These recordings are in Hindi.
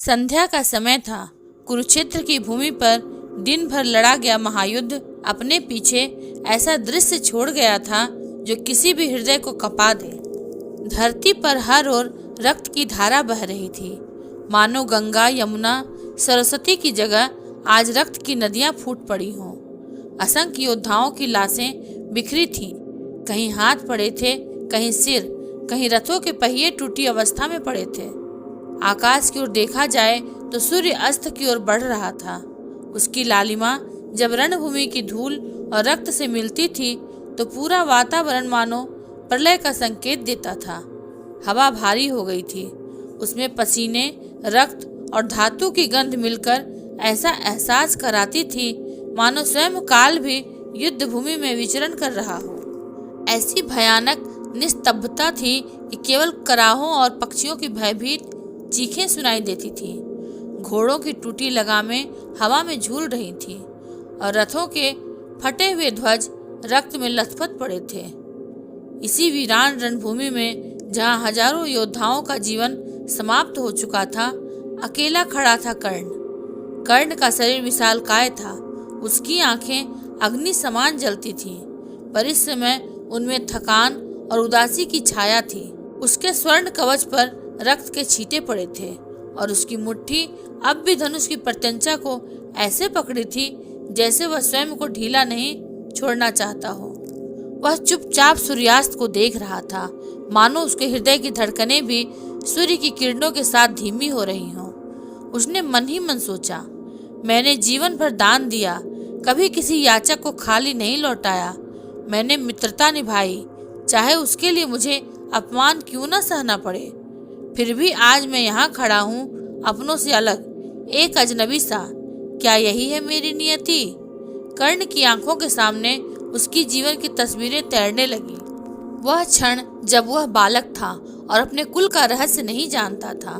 संध्या का समय था। कुरुक्षेत्र की भूमि पर दिन भर लड़ा गया महायुद्ध अपने पीछे ऐसा दृश्य छोड़ गया था जो किसी भी हृदय को कंपा दे। धरती पर हर ओर रक्त की धारा बह रही थी, मानो गंगा, यमुना, सरस्वती की जगह आज रक्त की नदियां फूट पड़ी हों। असंख्य योद्धाओं की लाशें बिखरी थीं, कहीं हाथ पड़े थे, कहीं सिर, कहीं रथों के पहिए टूटी अवस्था में पड़े थे। आकाश की ओर देखा जाए तो सूर्य अस्त की ओर बढ़ रहा था। उसकी लालिमा जब रणभूमि की धूल और रक्त से मिलती थी तो पूरा वातावरण मानो प्रलय का संकेत देता था। हवा भारी हो गई थी, उसमें पसीने, रक्त और धातु की गंध मिलकर ऐसा एहसास कराती थी मानो स्वयं काल भी युद्ध भूमि में विचरण कर रहा हो। ऐसी भयानक निस्तब्धता थी कि केवल कराहों और पक्षियों की भयभीत चीखें सुनाई देती थीं। घोड़ों की टूटी लगामें हवा में झूल रही थीं और रथों के फटे हुए ध्वज रक्त में लथपथ पड़े थे। इसी वीरान रणभूमि में जहां हजारों योद्धाओं का जीवन समाप्त हो चुका था, अकेला खड़ा था कर्ण। कर्ण का शरीर विशालकाय था, उसकी आंखें अग्नि समान जलती थीं, पर इस समय उनमें थकान और उदासी की छाया थी। उसके स्वर्ण कवच पर रक्त के छींटे पड़े थे और उसकी मुट्ठी अब भी धनुष की प्रत्यंचा को ऐसे पकड़ी थी जैसे वह स्वयं को ढीला नहीं छोड़ना चाहता हो। वह चुपचाप सूर्यास्त को देख रहा था, मानो उसके हृदय की धड़कनें भी सूर्य की किरणों के साथ धीमी हो रही हों। उसने मन ही मन सोचा, मैंने जीवन भर दान दिया, कभी किसी याचक को खाली नहीं लौटाया। मैंने मित्रता निभाई, चाहे उसके लिए मुझे अपमान क्यों न सहना पड़े। फिर भी आज मैं यहाँ खड़ा हूँ, अपनों से अलग, एक अजनबी सा। क्या यही है मेरी नियति? कर्ण की आंखों के सामने उसकी जीवन की तस्वीरें तैरने लगी। वह क्षण जब वह बालक था और अपने कुल का रहस्य नहीं जानता था।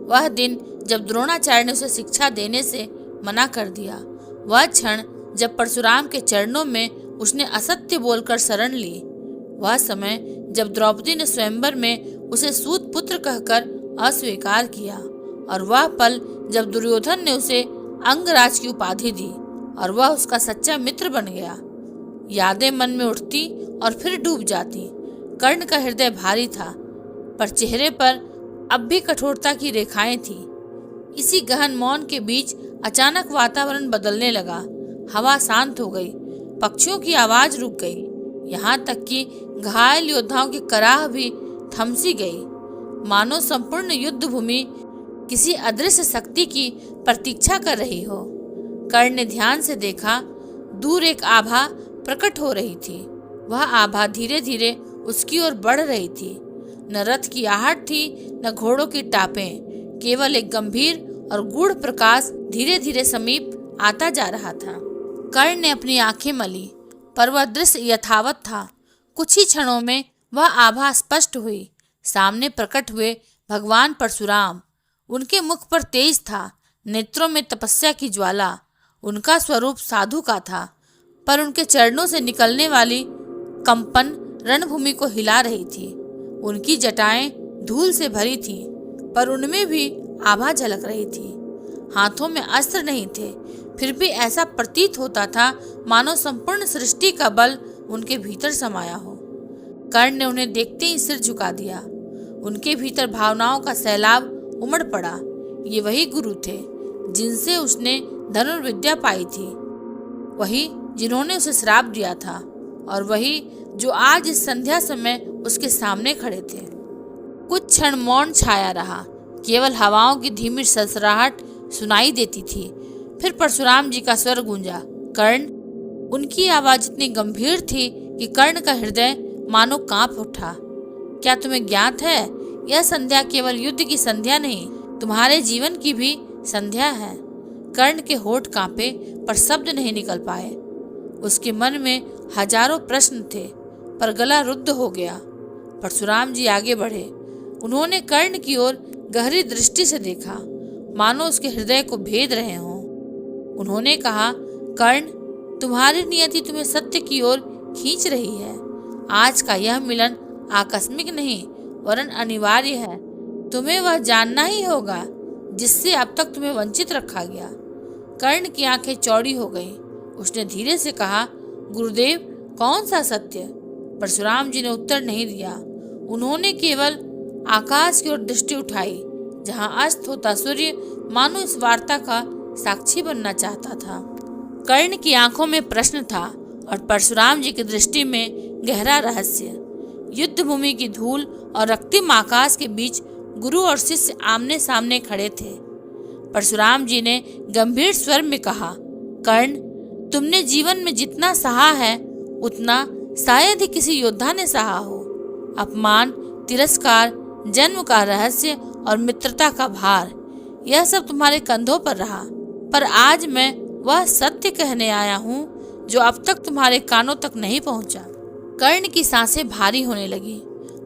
वह दिन जब द्रोणाचार्य ने उसे शिक्षा देने से मना कर दिया। वह क्षण जब परशुराम के चरणों में उसने असत्य बोलकर शरण ली। वह समय जब द्रौपदी ने स्वयंवर में उसे सूत पुत्र कहकर अस्वीकार किया। और वह पल जब दुर्योधन ने उसे अंगराज की उपाधि दी और वह उसका सच्चा मित्र बन गया। यादें मन में उठती और फिर डूब जाती। कर्ण का हृदय भारी था, पर चेहरे पर अब भी कठोरता की रेखाएं थी। इसी गहन मौन के बीच अचानक वातावरण बदलने लगा। हवा शांत हो गई, पक्षियों की आवाज रुक गई, यहाँ तक कि घायल योद्धाओं की कराह भी थम सी गई, मानो संपूर्ण युद्ध भूमि किसी अदृश्य शक्ति की प्रतीक्षा कर रही हो। कर्ण ने ध्यान से देखा, दूर एक आभा प्रकट हो रही थी। वह आभा धीरे धीरे उसकी ओर बढ़ रही थी। न रथ की आहट थी, न घोड़ों की टापें, केवल एक गंभीर और गूढ़ प्रकाश धीरे धीरे समीप आता जा रहा था। कर्ण ने अपनी आंखें मली, पर वह दृश्य यथावत था। कुछ ही क्षणों में वह आभा स्पष्ट हुई। सामने प्रकट हुए भगवान परशुराम। उनके मुख पर तेज था, नेत्रों में तपस्या की ज्वाला। उनका स्वरूप साधु का था, पर उनके चरणों से निकलने वाली कंपन रणभूमि को हिला रही थी। उनकी जटाएं धूल से भरी थीं, पर उनमें भी आभा झलक रही थी। हाथों में अस्त्र नहीं थे, फिर भी ऐसा प्रतीत होता था मानो संपूर्ण सृष्टि का बल उनके भीतर समाया हो। कर्ण ने उन्हें देखते ही सिर झुका दिया। उनके भीतर भावनाओं का सैलाब उमड़ पड़ा। ये वही गुरु थे जिनसे उसने धनुर्विद्या पाई थी, वही जिन्होंने उसे श्राप दिया था, और वही जो आज इस संध्या समय उसके सामने खड़े थे। कुछ क्षण मौन छाया रहा, केवल हवाओं की धीमी सरसराहट सुनाई देती थी। फिर परशुराम जी का स्वर गूंजा, कर्ण। उनकी आवाज इतनी गंभीर थी कि कर्ण का हृदय मानो कांप उठा। क्या तुम्हें ज्ञात है, यह संध्या केवल युद्ध की संध्या नहीं, तुम्हारे जीवन की भी संध्या है। कर्ण के होठ कांपे, पर शब्द नहीं निकल पाए। उसके मन में हजारों प्रश्न थे, पर गला रुद्ध हो गया। परशुराम जी आगे बढ़े। उन्होंने कर्ण की ओर गहरी दृष्टि से देखा, मानो उसके हृदय को भेद रहे हों। उन्होंने कहा, कर्ण, तुम्हारी नियति तुम्हें सत्य की ओर खींच रही है। आज का यह मिलन आकस्मिक नहीं, वरन अनिवार्य है। तुम्हें वह जानना ही होगा जिससे अब तक तुम्हें वंचित रखा गया। कर्ण की आंखें चौड़ी हो गईं। उसने धीरे से कहा, गुरुदेव, कौन सा सत्य? परशुराम जी ने उत्तर नहीं दिया। उन्होंने केवल आकाश की ओर दृष्टि उठाई, जहां अस्त होता सूर्य मानो इस वार्ता का साक्षी बनना चाहता था। कर्ण की आंखों में प्रश्न था और परशुराम जी की दृष्टि में गहरा रहस्य। युद्ध भूमि की धूल और रक्तिम आकाश के बीच गुरु और शिष्य आमने सामने खड़े थे। परशुराम जी ने गंभीर स्वर में कहा, कर्ण, तुमने जीवन में जितना सहा है उतना शायद ही किसी योद्धा ने सहा हो। अपमान, तिरस्कार, जन्म का रहस्य और मित्रता का भार, यह सब तुम्हारे कंधों पर रहा। पर आज मैं वह सत्य कहने आया हूँ जो अब तक तुम्हारे कानों तक नहीं पहुँचा। कर्ण की सांसें भारी होने लगी।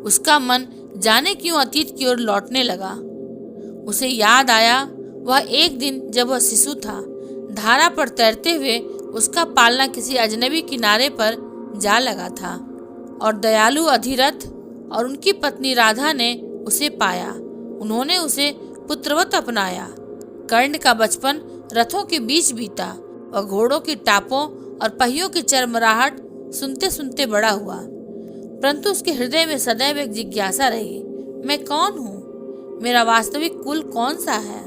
उसका मन जाने क्यों अतीत की ओर लौटने लगा। उसे याद आया वह एक दिन जब वह शिशु था। धारा पर तैरते हुए उसका पालना किसी अजनबी किनारे पर जा लगा था और दयालु अधिरथ और उनकी पत्नी राधा ने उसे पाया। उन्होंने उसे पुत्रवत अपनाया। कर्ण का बचपन रथों के बीच बीता। वह घोड़ों की टापों और पहियों की चरमराहट सुनते सुनते बड़ा हुआ। परंतु उसके हृदय में सदैव एक जिज्ञासा रही, मैं कौन हूँ? मेरा वास्तविक कुल कौन सा है?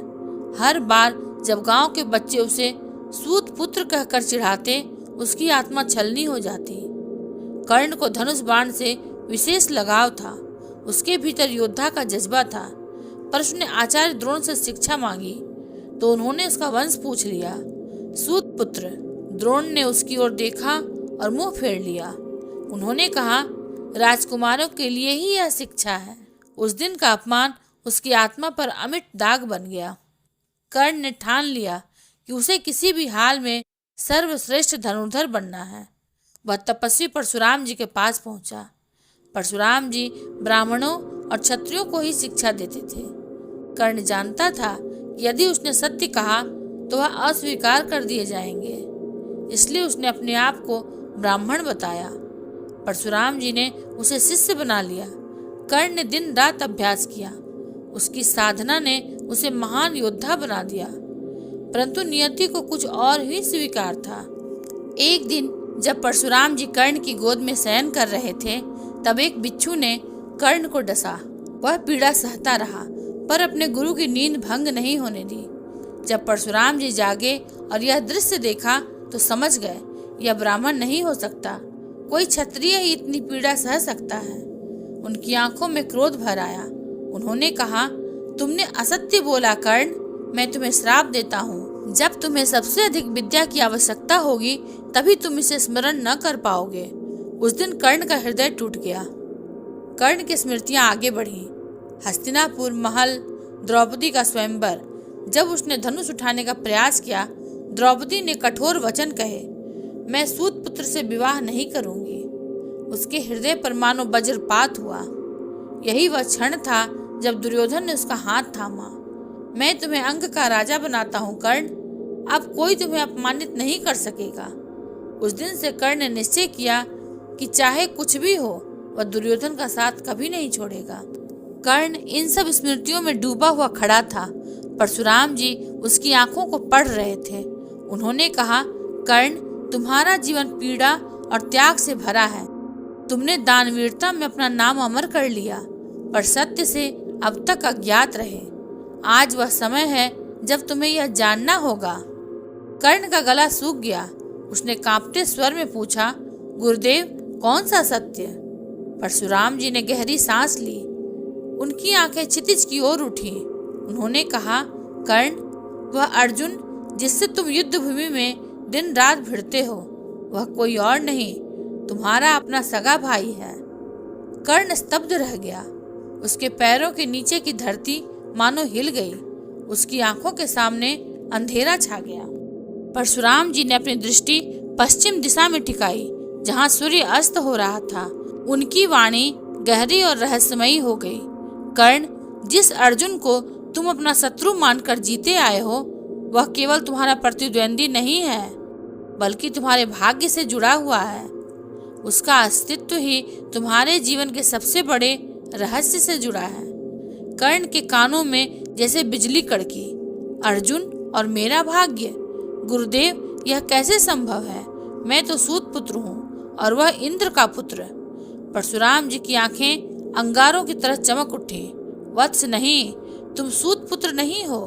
हर बार जब गांव के बच्चे उसे सूत पुत्र कहकर चिढ़ाते, उसकी आत्मा छलनी हो जाती। कर्ण को धनुष बाण से विशेष लगाव था। उसके भीतर योद्धा का जज्बा था। पर उसने आचार्य द्रोण से शिक्षा मांगी तो उन्होंने उसका वंश पूछ लिया। सूत पुत्र। द्रोण ने उसकी ओर देखा और मुंह फेर लिया। उन्होंने कहा, राजकुमारों के लिए ही यह शिक्षा है। उस दिन का अपमान उसकी आत्मा पर अमिट दाग बन गया। कर्ण ने ठान लिया कि उसे किसी भी हाल में सर्वश्रेष्ठ धनुर्धर बनना है। वह तपस्वी परशुराम जी के पास पहुंचा। परशुराम जी ब्राह्मणों और क्षत्रियों को ही शिक्षा देते थे। कर्ण जानता था कि यदि उसने सत्य कहा तो वह अस्वीकार कर दिए जाएंगे, इसलिए उसने अपने आप को ब्राह्मण बताया। परशुराम जी ने उसे शिष्य बना लिया। कर्ण ने दिन रात अभ्यास किया। उसकी साधना ने उसे महान योद्धा बना दिया। परंतु नियति को कुछ और ही स्वीकार था। एक दिन जब परशुराम जी कर्ण की गोद में शयन कर रहे थे, तब एक बिच्छू ने कर्ण को डसा। वह पीड़ा सहता रहा, पर अपने गुरु की नींद भंग नहीं होने दी। जब परशुराम जी जागे और यह दृश्य देखा तो समझ गए, यह ब्राह्मण नहीं हो सकता। कोई क्षत्रिय ही इतनी पीड़ा सह सकता है। उनकी आंखों में क्रोध भर आया। उन्होंने कहा, तुमने असत्य बोला कर्ण। मैं तुम्हें श्राप देता हूँ। जब तुम्हें सबसे अधिक विद्या की आवश्यकता होगी तभी तुम इसे स्मरण न कर पाओगे। उस दिन कर्ण का हृदय टूट गया। कर्ण की स्मृतियां आगे बढ़ी। हस्तिनापुर महल, द्रौपदी का स्वयंवर। जब उसने धनुष उठाने का प्रयास किया, द्रौपदी ने कठोर वचन कहे, मैं सूत पुत्र से विवाह नहीं करूंगी। उसके हृदय पर मानो वज्रपात हुआ। यही वह क्षण था जब दुर्योधन ने उसका हाथ थामा। मैं तुम्हें अंक का राजा बनाता हूँ कर्ण, अब कोई तुम्हें अपमानित नहीं कर सकेगा। उस दिन से कर्ण ने निश्चय किया कि चाहे कुछ भी हो, वह दुर्योधन का साथ कभी नहीं छोड़ेगा। कर्ण इन सब स्मृतियों में डूबा हुआ खड़ा था। परशुराम जी उसकी आंखों को पढ़ रहे थे। उन्होंने कहा, कर्ण, तुम्हारा जीवन पीड़ा और त्याग से भरा है। तुमने दानवीरता में अपना नाम अमर कर लिया, पर सत्य से अब तक अज्ञात रहे। आज वह समय है जब तुम्हें यह जानना होगा। कर्ण का गला सूख गया। उसने कांपते स्वर में पूछा, गुरुदेव, कौन सा सत्य? परशुराम जी ने गहरी सांस ली। उनकी आंखें क्षितिज की ओर उठी। उन्होंने कहा, कर्ण, वह अर्जुन जिससे तुम युद्ध भूमि में दिन रात भिड़ते हो, वह कोई और नहीं, तुम्हारा अपना सगा भाई है। कर्ण स्तब्ध रह गया। उसके पैरों के नीचे की धरती मानो हिल गई। उसकी आंखों के सामने अंधेरा छा गया। परशुराम जी ने अपनी दृष्टि पश्चिम दिशा में टिकाई, जहां सूर्य अस्त हो रहा था। उनकी वाणी गहरी और रहस्यमयी हो गई। कर्ण, जिस अर्जुन को तुम अपना शत्रु मानकर जीते आए हो, वह केवल तुम्हारा प्रतिद्वंदी नहीं है, बल्कि तुम्हारे भाग्य से जुड़ा हुआ है। उसका अस्तित्व ही तुम्हारे जीवन के सबसे बड़े रहस्य से जुड़ा है। कर्ण के कानों में जैसे बिजली कड़की। अर्जुन और मेरा भाग्य? गुरुदेव, यह कैसे संभव है? मैं तो सूत पुत्र हूँ और वह इंद्र का पुत्र। परशुराम जी की आंखें अंगारों की तरह चमक उठी। वत्स नहीं, तुम सूत पुत्र नहीं हो।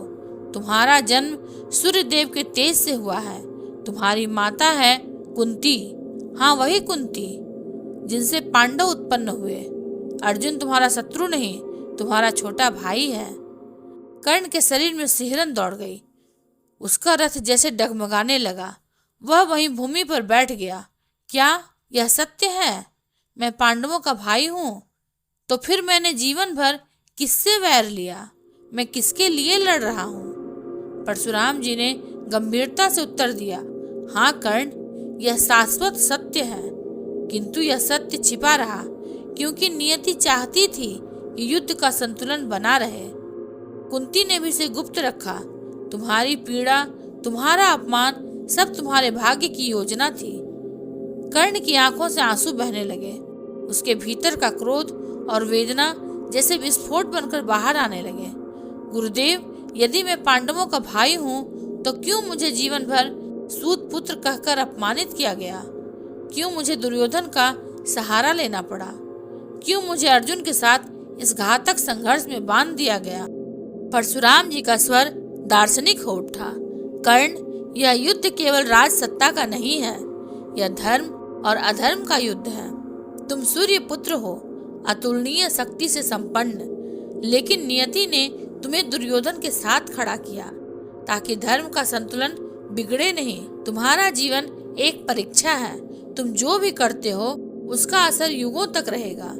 तुम्हारा जन्म सूर्य देव के तेज से हुआ है। तुम्हारी माता है कुंती, हाँ वही कुंती जिनसे पांडव उत्पन्न हुए। अर्जुन तुम्हारा शत्रु नहीं, तुम्हारा छोटा भाई है। कर्ण के शरीर में सिहरन दौड़ गई। उसका रथ जैसे डगमगाने लगा। वह वहीं भूमि पर बैठ गया। क्या यह सत्य है? मैं पांडवों का भाई हूँ? तो फिर मैंने जीवन भर किससे वैर लिया? मैं किसके लिए लड़ रहा हूँ? परशुराम जी ने गंभीरता से उत्तर दिया, हाँ कर्ण, यह शाश्वत सत्य है। किंतु यह सत्य छिपा रहा क्योंकि नियति चाहती थी कि युद्ध का संतुलन बना रहे। कुंती ने भी इसे गुप्त रखा। तुम्हारी पीड़ा, तुम्हारा अपमान सब तुम्हारे भाग्य की योजना थी। कर्ण की आंखों से आंसू बहने लगे। उसके भीतर का क्रोध और वेदना जैसे विस्फोट बनकर बाहर आने लगे। गुरुदेव, यदि मैं पांडवों का भाई हूँ तो क्यों मुझे जीवन भर सूत पुत्र कहकर अपमानित किया गया? क्यों मुझे दुर्योधन का सहारा लेना पड़ा? क्यों मुझे अर्जुन के साथ इस घातक संघर्ष में बांध दिया गया? परशुराम जी का स्वर दार्शनिक हो उठा। कर्ण, यह युद्ध केवल राज सत्ता का नहीं है, यह धर्म और अधर्म का युद्ध है। तुम सूर्य पुत्र हो, अतुलनीय शक्ति से संपन्न, लेकिन नियति ने तुम्हें दुर्योधन के साथ खड़ा किया ताकि धर्म का संतुलन बिगड़े नहीं। तुम्हारा जीवन एक परीक्षा है। तुम जो भी करते हो उसका असर युगों तक रहेगा।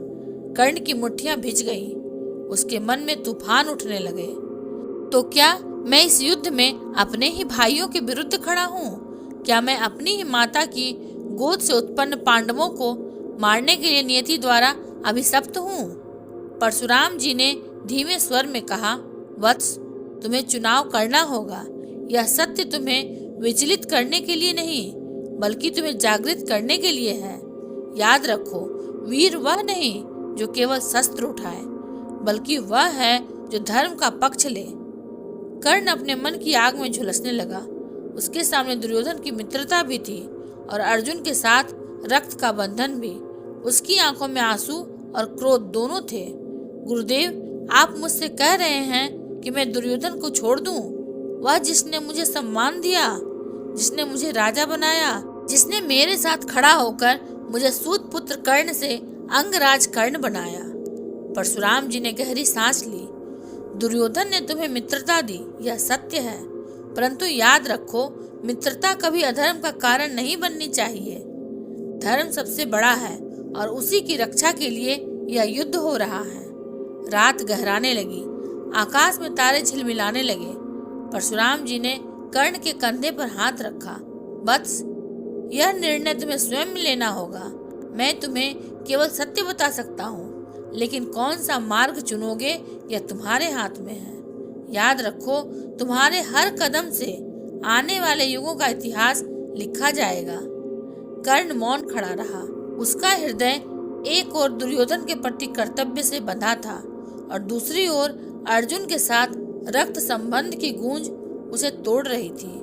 कर्ण की मुट्ठियां भिज गईं। उसके मन में तूफान उठने लगे। तो क्या मैं इस युद्ध में अपने ही भाइयों के विरुद्ध खड़ा हूँ? क्या मैं अपनी ही माता की गोद से उत्पन्न पांडवों को मारने के लिए नियति द्वारा अभिशप्त हूँ? परशुराम जी ने धीमे स्वर में कहा, वत्स, तुम्हें चुनाव करना होगा। यह सत्य तुम्हें विचलित करने के लिए नहीं, बल्कि तुम्हें जागृत करने के लिए है। याद रखो, वीर वह नहीं जो केवल शस्त्र उठाए, बल्कि वह है जो धर्म का पक्ष ले। कर्ण अपने मन की आग में झुलसने लगा। उसके सामने दुर्योधन की मित्रता भी थी और अर्जुन के साथ रक्त का बंधन भी। उसकी आंखों में आंसू और क्रोध दोनों थे। गुरुदेव, आप मुझसे कह रहे हैं कि मैं दुर्योधन को छोड़ दूं? वह जिसने मुझे सम्मान दिया, जिसने मुझे राजा बनाया, जिसने मेरे साथ खड़ा होकर मुझे सूत पुत्र कर्ण से अंगराज कर्ण बनाया। परशुराम जी ने गहरी सांस ली। दुर्योधन ने तुम्हें मित्रता दी, यह सत्य है, परंतु याद रखो, मित्रता कभी अधर्म का कारण नहीं बननी चाहिए। धर्म सबसे बड़ा है और उसी की रक्षा के लिए यह युद्ध हो रहा है। रात गहराने लगी। आकाश में तारे झिलमिलाने लगे। परशुराम जी ने कर्ण के कंधे पर हाथ रखा। वत्स, यह निर्णय तुम्हें स्वयं लेना होगा। मैं तुम्हें केवल सत्य बता सकता हूँ, लेकिन कौन सा मार्ग चुनोगे यह तुम्हारे हाथ में है। याद रखो, तुम्हारे हर कदम से आने वाले युगों का इतिहास लिखा जाएगा। कर्ण मौन खड़ा रहा। उसका हृदय एक ओर दुर्योधन के प्रति कर्तव्य से बंधा था और दूसरी ओर अर्जुन के साथ रक्त संबंध की गूंज उसे तोड़ रही थी।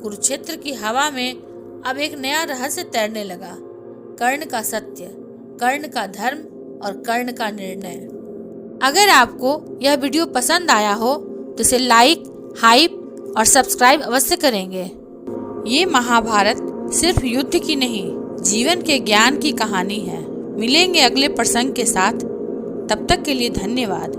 कुरुक्षेत्र की हवा में अब एक नया रहस्य तैरने लगा। कर्ण का सत्य, कर्ण का धर्म और कर्ण का निर्णय। अगर आपको यह वीडियो पसंद आया हो तो इसे लाइक, हाइप और सब्सक्राइब अवश्य करेंगे। ये महाभारत सिर्फ युद्ध की नहीं, जीवन के ज्ञान की कहानी है। मिलेंगे अगले प्रसंग के साथ। तब तक के लिए धन्यवाद।